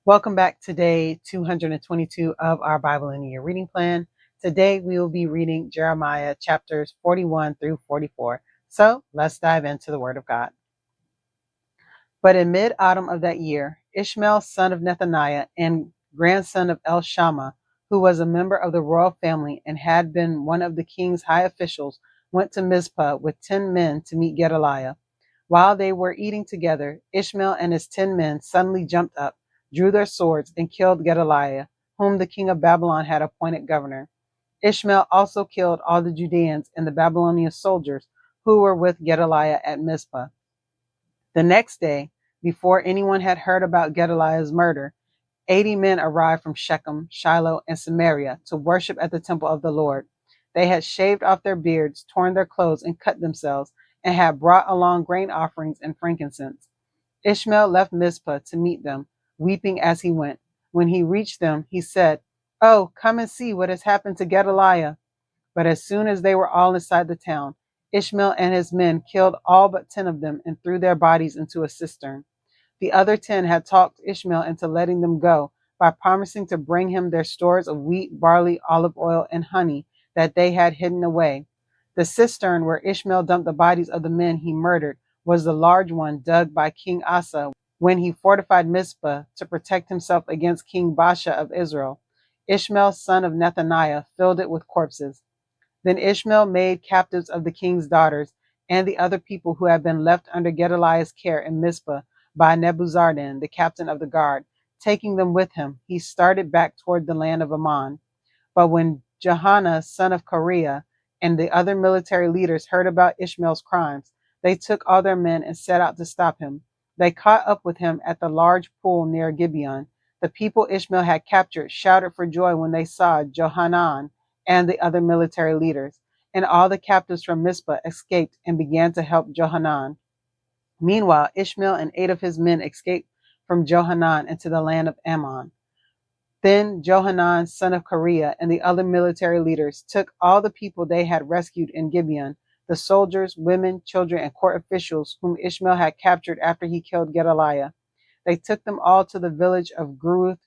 Welcome back to day 222 of our Bible in a Year reading plan. Today we will be reading Jeremiah chapters 41 through 44. So let's dive into the Word of God. But in mid-autumn of that year, Ishmael, son of Nethaniah and grandson of El-Shammah, who was a member of the royal family and had been one of the king's high officials, went to Mizpah with 10 men to meet Gedaliah. While they were eating together, Ishmael and his 10 men suddenly jumped up, drew their swords, and killed Gedaliah, whom the king of Babylon had appointed governor. Ishmael also killed all the Judeans and the Babylonian soldiers who were with Gedaliah at Mizpah. The next day, before anyone had heard about Gedaliah's murder, 80 men arrived from Shechem, Shiloh, and Samaria to worship at the temple of the Lord. They had shaved off their beards, torn their clothes, and cut themselves, and had brought along grain offerings and frankincense. Ishmael left Mizpah to meet them, weeping as he went. When he reached them, he said, "Oh, come and see what has happened to Gedaliah." But as soon as they were all inside the town, Ishmael and his men killed all but 10 of them and threw their bodies into a cistern. The other 10 had talked Ishmael into letting them go by promising to bring him their stores of wheat, barley, olive oil, and honey that they had hidden away. The cistern where Ishmael dumped the bodies of the men he murdered was the large one dug by King Asa when he fortified Mizpah to protect himself against King Baasha of Israel. Ishmael, son of Nethaniah, filled it with corpses. Then Ishmael made captives of the king's daughters and the other people who had been left under Gedaliah's care in Mizpah by Nebuzaradan, the captain of the guard. Taking them with him, he started back toward the land of Ammon. But when Johanan, son of Kareah, and the other military leaders heard about Ishmael's crimes, they took all their men and set out to stop him. They caught up with him at the large pool near Gibeon. The people Ishmael had captured shouted for joy when they saw Johanan and the other military leaders, and all the captives from Mizpah escaped and began to help Johanan. Meanwhile, Ishmael and 8 of his men escaped from Johanan into the land of Ammon. Then Johanan, son of Kareah, and the other military leaders took all the people they had rescued in Gibeon, the soldiers, women, children, and court officials whom Ishmael had captured after he killed Gedaliah. They took them all to the village of Gruth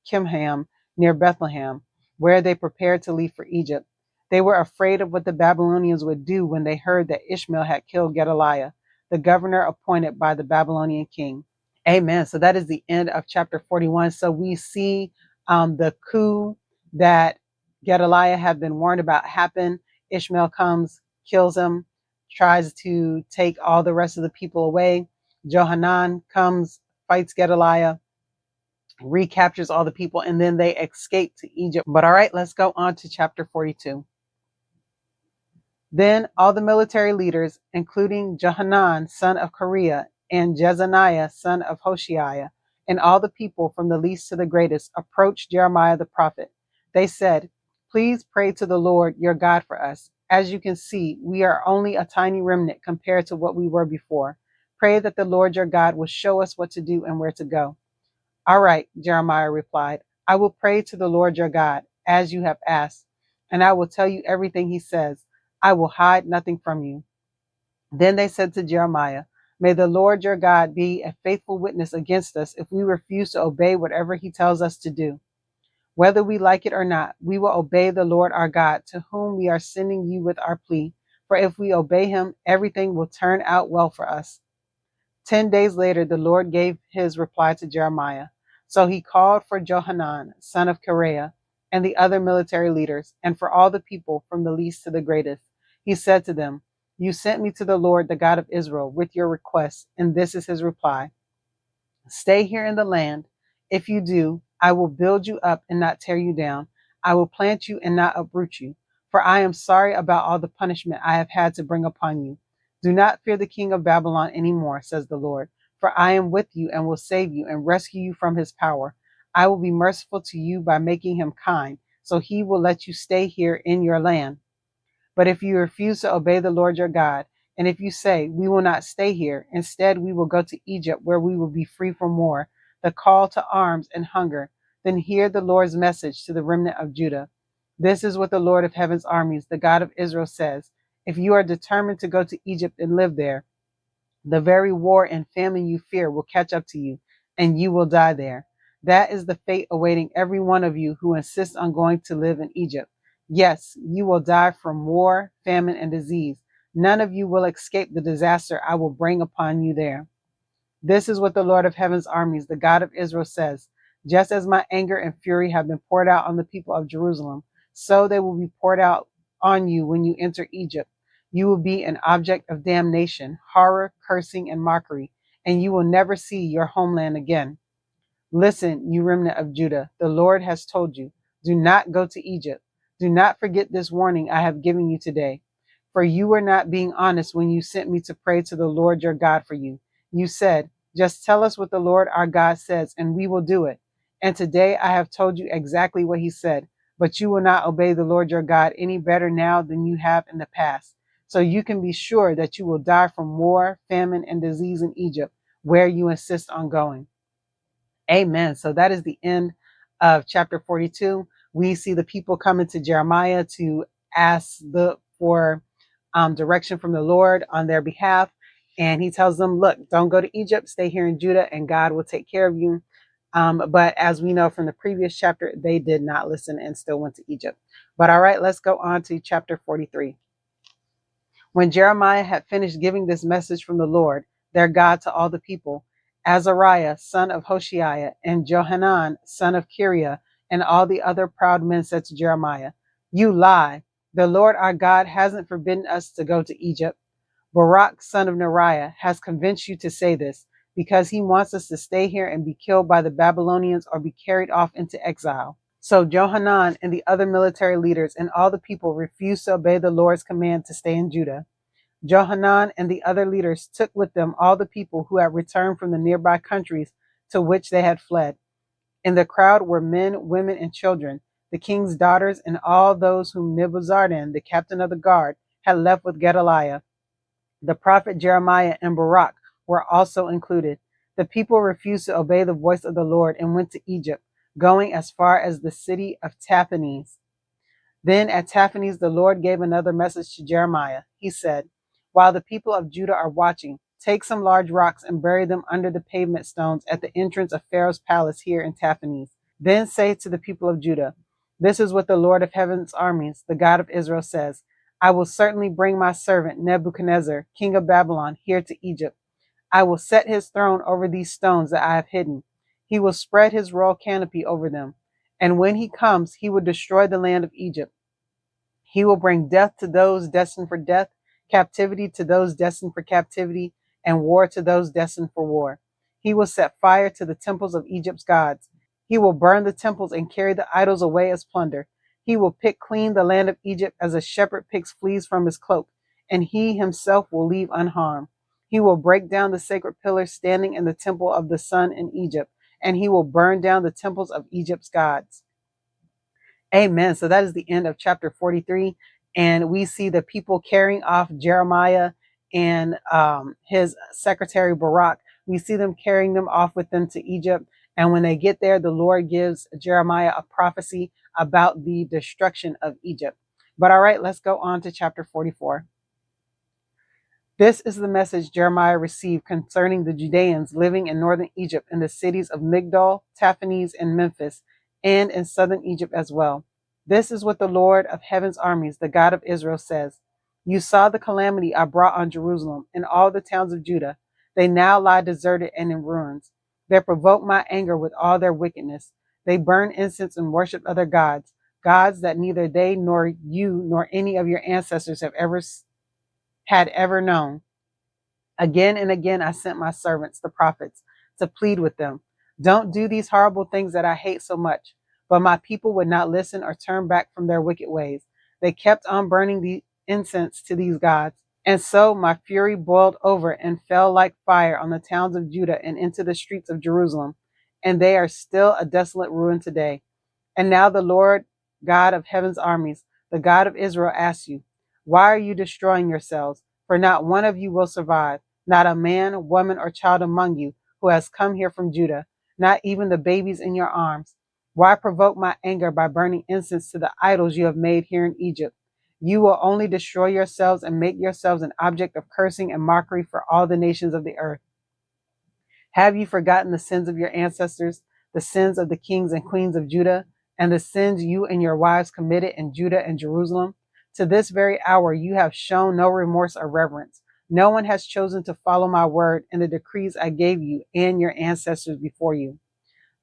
Kimham near Bethlehem, where they prepared to leave for Egypt. They were afraid of what the Babylonians would do when they heard that Ishmael had killed Gedaliah, the governor appointed by the Babylonian king. Amen. So that is the end of chapter 41. So we see the coup that Gedaliah had been warned about happen. Ishmael comes, kills him, tries to take all the rest of the people away. Johanan comes, fights Gedaliah, recaptures all the people, and then they escape to Egypt. But all right, let's go on to chapter 42. Then all the military leaders, including Johanan, son of Kareah, and Jezaniah, son of Hoshaiah, and all the people from the least to the greatest, approached Jeremiah the prophet. They said, "Please pray to the Lord your God for us. As you can see, we are only a tiny remnant compared to what we were before. Pray that the Lord your God will show us what to do and where to go." "All right," Jeremiah replied. "I will pray to the Lord your God, as you have asked, and I will tell you everything he says. I will hide nothing from you." Then they said to Jeremiah, "May the Lord your God be a faithful witness against us if we refuse to obey whatever he tells us to do. Whether we like it or not, we will obey the Lord our God, to whom we are sending you with our plea. For if we obey him, everything will turn out well for us." 10 days later, the Lord gave his reply to Jeremiah. So he called for Johanan, son of Kareah, and the other military leaders, and for all the people from the least to the greatest. He said to them, "You sent me to the Lord, the God of Israel, with your request, and this is his reply. Stay here in the land. If you do, I will build you up and not tear you down. I will plant you and not uproot you. For I am sorry about all the punishment I have had to bring upon you. Do not fear the king of Babylon anymore, says the Lord, for I am with you and will save you and rescue you from his power. I will be merciful to you by making him kind, so he will let you stay here in your land. But if you refuse to obey the Lord your God, and if you say, 'We will not stay here, instead we will go to Egypt where we will be free from war, the call to arms and hunger,' then hear the Lord's message to the remnant of Judah. This is what the Lord of heaven's armies, the God of Israel, says. If you are determined to go to Egypt and live there, the very war and famine you fear will catch up to you, and you will die there. That is the fate awaiting every one of you who insists on going to live in Egypt. Yes, you will die from war, famine, and disease. None of you will escape the disaster I will bring upon you there. This is what the Lord of heaven's armies, the God of Israel, says. Just as my anger and fury have been poured out on the people of Jerusalem, so they will be poured out on you when you enter Egypt. You will be an object of damnation, horror, cursing, and mockery, and you will never see your homeland again. Listen, you remnant of Judah, the Lord has told you, do not go to Egypt. Do not forget this warning I have given you today. For you were not being honest when you sent me to pray to the Lord your God for you. You said, just tell us what the Lord our God says, and we will do it. And today I have told you exactly what he said, but you will not obey the Lord your God any better now than you have in the past. So you can be sure that you will die from war, famine, and disease in Egypt, where you insist on going. Amen. So that is the end of chapter 42. We see the people coming to Jeremiah to ask for direction from the Lord on their behalf. And he tells them, look, don't go to Egypt, stay here in Judah, and God will take care of you. But as we know from the previous chapter, they did not listen and still went to Egypt. But all right, let's go on to chapter 43. When Jeremiah had finished giving this message from the Lord, their God, to all the people, Azariah, son of Hoshea, and Johanan, son of Kiriah, and all the other proud men said to Jeremiah, you lie. The Lord our God hasn't forbidden us to go to Egypt. Barak, son of Neriah, has convinced you to say this because he wants us to stay here and be killed by the Babylonians or be carried off into exile. So Johanan and the other military leaders and all the people refused to obey the Lord's command to stay in Judah. Johanan and the other leaders took with them all the people who had returned from the nearby countries to which they had fled. In the crowd were men, women, and children, the king's daughters, and all those whom Nebuzaradan, the captain of the guard, had left with Gedaliah. The prophet Jeremiah and Barak were also included. The people refused to obey the voice of the Lord and went to Egypt, going as far as the city of Taphanes. Then at Taphanes, the Lord gave another message to Jeremiah. He said, while the people of Judah are watching, take some large rocks and bury them under the pavement stones at the entrance of Pharaoh's palace here in Taphanes. Then say to the people of Judah, this is what the Lord of heaven's armies, the God of Israel, says. I will certainly bring my servant Nebuchadnezzar, king of Babylon, here to Egypt. I will set his throne over these stones that I have hidden. He will spread his royal canopy over them. And when he comes, he will destroy the land of Egypt. He will bring death to those destined for death, captivity to those destined for captivity, and war to those destined for war. He will set fire to the temples of Egypt's gods. He will burn the temples and carry the idols away as plunder. He will pick clean the land of Egypt as a shepherd picks fleas from his cloak, and he himself will leave unharmed. He will break down the sacred pillars standing in the temple of the sun in Egypt, and he will burn down the temples of Egypt's gods. Amen. So that is the end of chapter 43. And we see the people carrying off Jeremiah and his secretary Barak. We see them carrying them off with them to Egypt. And when they get there, the Lord gives Jeremiah a prophecy about the destruction of Egypt. But all right, let's go on to chapter 44. This is the message Jeremiah received concerning the Judeans living in northern Egypt in the cities of Migdol, Taphanes, and Memphis, and in southern Egypt as well. This is what the Lord of heaven's armies, the God of Israel, says. You saw the calamity I brought on Jerusalem and all the towns of Judah. They now lie deserted and in ruins. They provoke my anger with all their wickedness. They burn incense and worship other gods, gods that neither they nor you nor any of your ancestors had ever known. Again and again, I sent my servants, the prophets, to plead with them. Don't do these horrible things that I hate so much. But my people would not listen or turn back from their wicked ways. They kept on burning the incense to these gods. And so my fury boiled over and fell like fire on the towns of Judah and into the streets of Jerusalem. And they are still a desolate ruin today. And now the Lord God of heaven's armies, the God of Israel, asks you, why are you destroying yourselves? For not one of you will survive, not a man, woman, or child among you who has come here from Judah, not even the babies in your arms. Why provoke my anger by burning incense to the idols you have made here in Egypt? You will only destroy yourselves and make yourselves an object of cursing and mockery for all the nations of the earth. Have you forgotten the sins of your ancestors, the sins of the kings and queens of Judah, and the sins you and your wives committed in Judah and Jerusalem. To this very hour, you have shown no remorse or reverence. No one has chosen to follow my word and the decrees I gave you and your ancestors before you.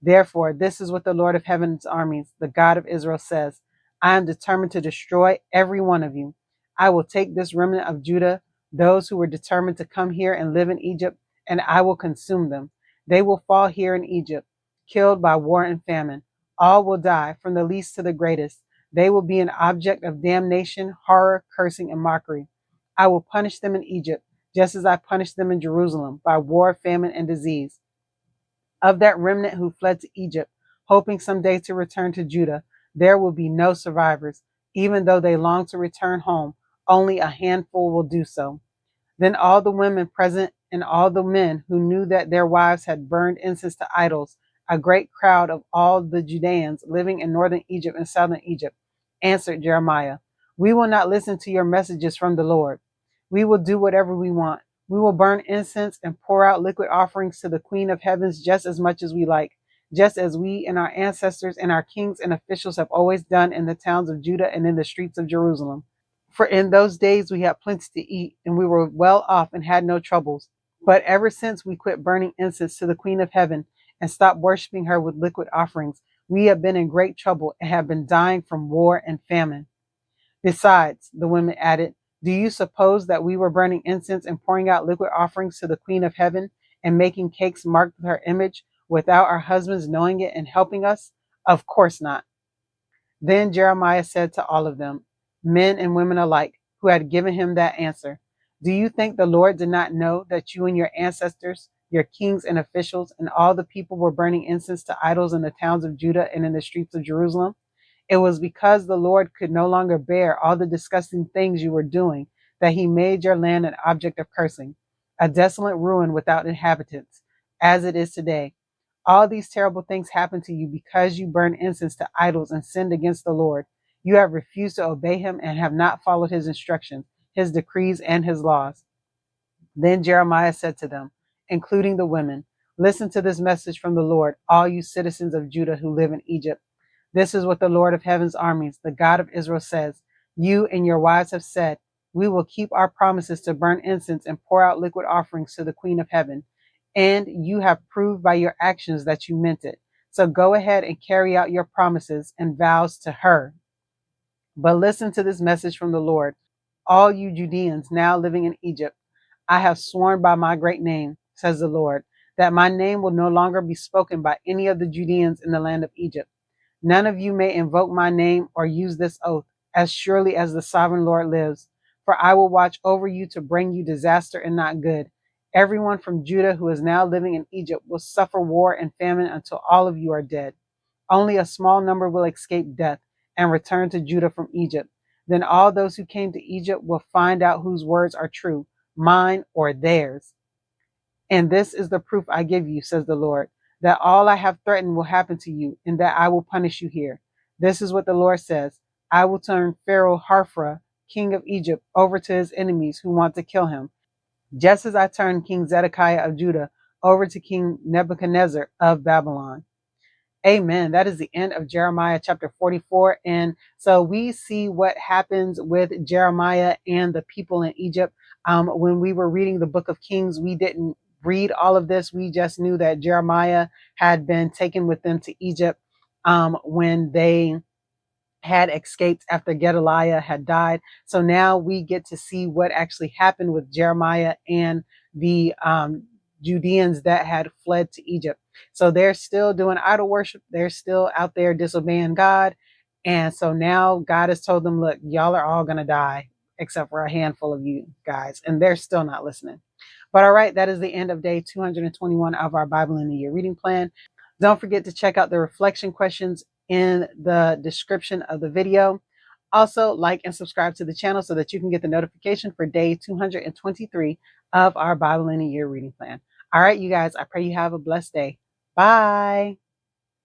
Therefore, this is what the Lord of heaven's armies, the God of Israel, says: I am determined to destroy every one of you. I will take this remnant of Judah, those who were determined to come here and live in Egypt, and I will consume them. They will fall here in Egypt, killed by war and famine. All will die, from the least to the greatest. They will be an object of damnation, horror, cursing, and mockery. I will punish them in Egypt, just as I punished them in Jerusalem, by war, famine, and disease. Of that remnant who fled to Egypt, hoping someday to return to Judah, there will be no survivors. Even though they long to return home, only a handful will do so. Then all the women present and all the men who knew that their wives had burned incense to idols, a great crowd of all the Judeans living in northern Egypt and southern Egypt, answered Jeremiah, We will not listen to your messages from the Lord. We will do whatever we want. We will burn incense and pour out liquid offerings to the Queen of Heavens just as much as we like, just as we and our ancestors and our kings and officials have always done in the towns of Judah and in the streets of Jerusalem. For in those days we had plenty to eat, and we were well off and had no troubles. But ever since we quit burning incense to the Queen of Heaven and stopped worshiping her with liquid offerings, we have been in great trouble and have been dying from war and famine. Besides, the women added, do you suppose that we were burning incense and pouring out liquid offerings to the Queen of Heaven and making cakes marked with her image without our husbands knowing it and helping us? Of course not. Then Jeremiah said to all of them, men and women alike, who had given him that answer, do you think the Lord did not know that you and your ancestors, your kings and officials, and all the people were burning incense to idols in the towns of Judah and in the streets of Jerusalem? It was because the Lord could no longer bear all the disgusting things you were doing that he made your land an object of cursing, a desolate ruin without inhabitants, as it is today. All these terrible things happened to you because you burned incense to idols and sinned against the Lord. You have refused to obey him and have not followed his instructions, his decrees, and his laws. Then Jeremiah said to them, including the women, listen to this message from the Lord, all you citizens of Judah who live in Egypt. This is what the Lord of heaven's armies, the God of Israel, says. You and your wives have said, we will keep our promises to burn incense and pour out liquid offerings to the Queen of Heaven. And you have proved by your actions that you meant it. So go ahead and carry out your promises and vows to her. But listen to this message from the Lord, all you Judeans now living in Egypt. I have sworn by my great name, says the Lord, that my name will no longer be spoken by any of the Judeans in the land of Egypt. None of you may invoke my name or use this oath, as surely as the sovereign Lord lives. For I will watch over you to bring you disaster and not good. Everyone from Judah who is now living in Egypt will suffer war and famine until all of you are dead. Only a small number will escape death and return to Judah from Egypt. Then all those who came to Egypt will find out whose words are true, mine or theirs. And this is the proof I give you, says the Lord, that all I have threatened will happen to you, and that I will punish you here. This is what the Lord says. I will turn Pharaoh Harphra, king of Egypt, over to his enemies who want to kill him, just as I turned King Zedekiah of Judah over to King Nebuchadnezzar of Babylon. Amen. That is the end of Jeremiah chapter 44. And so we see what happens with Jeremiah and the people in Egypt. When we were reading the book of Kings, we didn't read all of this. We just knew that Jeremiah had been taken with them to Egypt when they had escaped after Gedaliah had died. So now we get to see what actually happened with Jeremiah and the Judeans that had fled to Egypt. So they're still doing idol worship. They're still out there disobeying God. And so now God has told them, look, y'all are all going to die except for a handful of you guys. And they're still not listening. But all right, that is the end of day 221 of our Bible in a Year reading plan. Don't forget to check out the reflection questions in the description of the video. Also, like and subscribe to the channel so that you can get the notification for day 223 of our Bible in a Year reading plan. All right, you guys, I pray you have a blessed day. Bye.